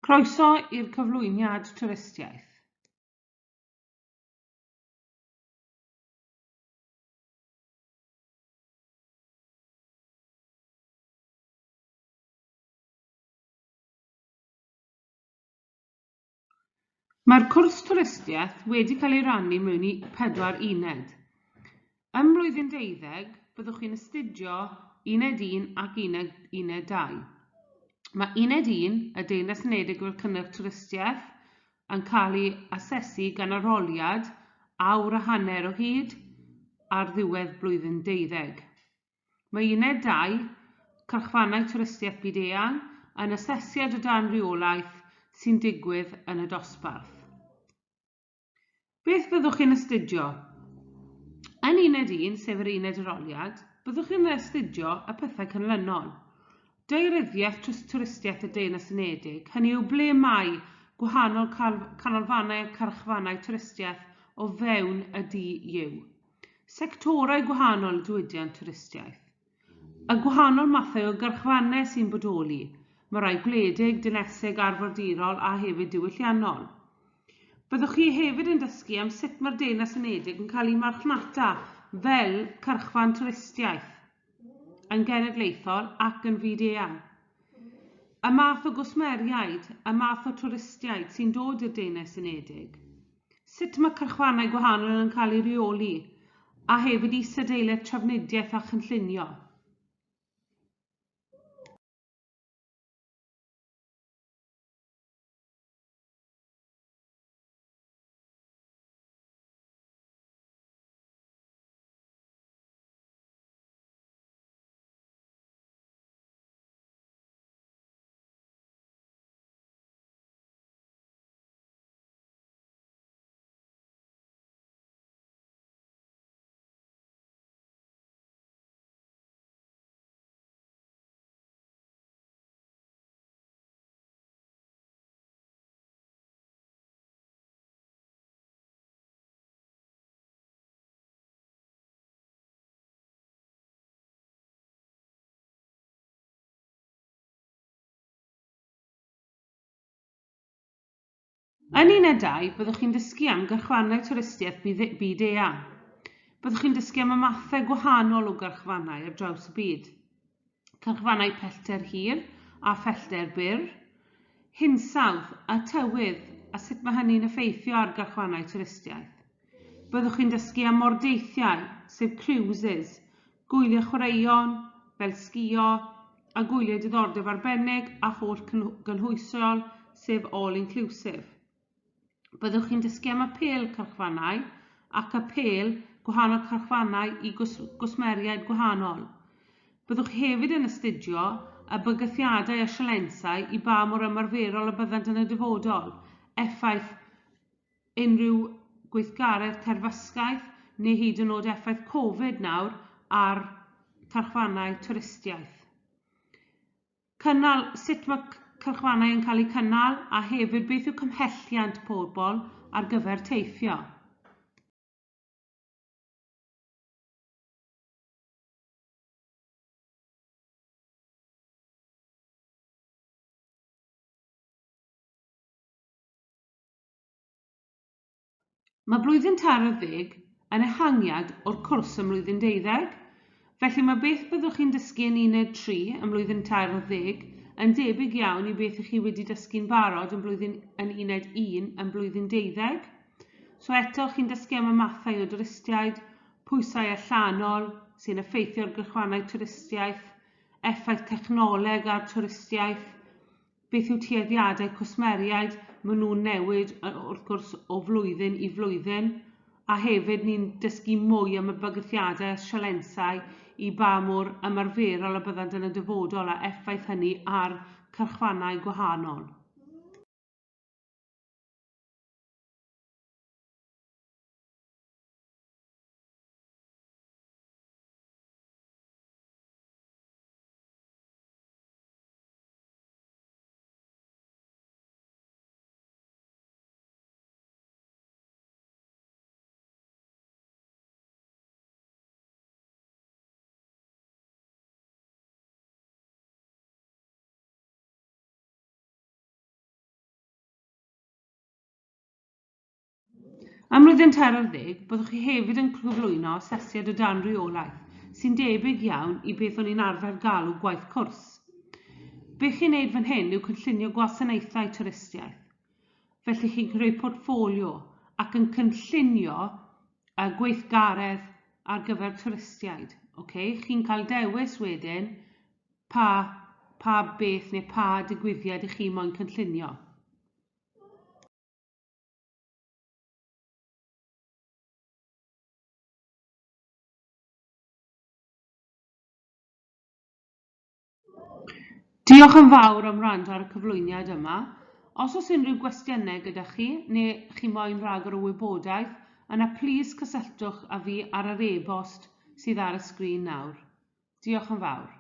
Croeso i'r cyflwyniad twristiaeth. Mae'r cwrs twristiaeth wedi cael ei rannu mewn i 4 uned. Ym mlwyddyn 20 byddwch chi'n astudio uned 1 ac uned 2. Mae uned 1, y Deyrnas Unedig fel Cynnyrch Twristiaeth, yn cael ei asesu gan arholiad awr a hanner o hyd ar ddiwedd blwyddyn 20. Mae uned 2, Cyrchfannau Twristiaeth Byd-eang, yn asesiad o dan reolaeth sy'n digwydd yn y dosbarth. Beth byddwch chi'n astudio? Yn uned 1, sef yr uned arholiad, byddwch chi'n astudio y pethau canlynol. Daearyddiaeth twristiaeth y Deyrnas Unedig, hynny yw ble mae gwahanol canolfannau a cyrchfannau twristiaeth o fewn y DU. Sectorau gwahanol y diwydiant twristiaeth. Y gwahanol mathau o gyrchfannau sy'n bodoli. Mae rai gwledig, dinesig, arfordirol a hefyd diwylliannol. Byddwch chi hefyd yn dysgu am sut mae'r Deyrnas Unedig yn cael ei marchnata fel cyrchfan twristiaeth yn genedlaethol ac yn fyd-eang. Y math o gwsmeriaid, y math o twristiaid sy'n dod i'r Deyrnas Unedig. Sut mae cyrchfannau gwahanol yn cael ei reoli a hefyd isadeiledd trafnidiaeth a chynllunio. Yn uned 2, byddwch chi'n dysgu am gyrchfannau twristiaeth byd-eang. Byddwch chi'n dysgu am y mathau gwahanol o gyrchfannau ar draws y byd. Cyrchfannau pellter hir a phellter byr, hinsawdd a tywydd a sut mae hynny'n effeithio ar gyrchfannau twristiaeth. Byddwch chi'n dysgu am mordeithiau, sef cruises, gwyliau chwaraeon, fel sgïo, a gwyliau diddordeb arbennig a holl gynhwysol, sef all-inclusive. Byddwch chi'n dysgu am apêl cyrchfannau ac apêl gwahanol cyrchfannau i gwsmeriaid gwahanol. Byddwch hefyd yn astudio y bygythiadau a sialensau i ba mor ymarferol y byddant yn y dyfodol, effaith unrhyw gweithgaredd terfysgaeth neu hyd yn oed effaith Covid nawr ar cyrchfannau twristiaeth. Sut mae cyrchfannau yn cael eu cynnal a hefyd beth yw cymhelliant pobl ar gyfer teithio. Mae blwyddyn 13 yn ehangiad o'r cwrs ym mlwyddyn 12, felly mae beth byddwch chi'n dysgu yn uned 3 ym mlwyddyn 13 yn debyg iawn i beth ych chi wedi dysgu'n barod yn uned 1 yn blwyddyn 12. So eto chi'n dysgu am y mathau o dwristiaid, pwysau allanol sy'n effeithio'r gyrchfannau twristiaeth, effaith technoleg ar twristiaeth, beth yw tueddiadau cwsmeriaid, maen nhw'n newid wrth gwrs o flwyddyn i flwyddyn, a hefyd ni'n dysgu mwy am y bygythiadau a sialensau i ba mor ymarferol y byddant yn y dyfodol a effaith hynny ar cyrchfannau gwahanol. Ym mlwyddyn 13, byddwch chi hefyd yn cyflwyno asesiad o dan reolaeth sy'n debyg iawn i beth o'n i'n arfer galw gwaith cwrs. Be chi'n neud fan hyn yw cynllunio gwasanaethau twristiaeth. Felly chi'n creu portffolio ac yn cynllunio gweithgaredd ar gyfer twristiaid. Chi'n cael dewis wedyn pa beth neu pa digwyddiad i chi moyn cynllunio. Diolch yn fawr am wrando ar y cyflwyniad yma. Os oes unrhyw gwestiynau gyda chi neu chi moyn rhagor o wybodaeth, yna plis cysylltwch â fi ar yr e-bost sydd ar y sgrin nawr. Diolch yn fawr.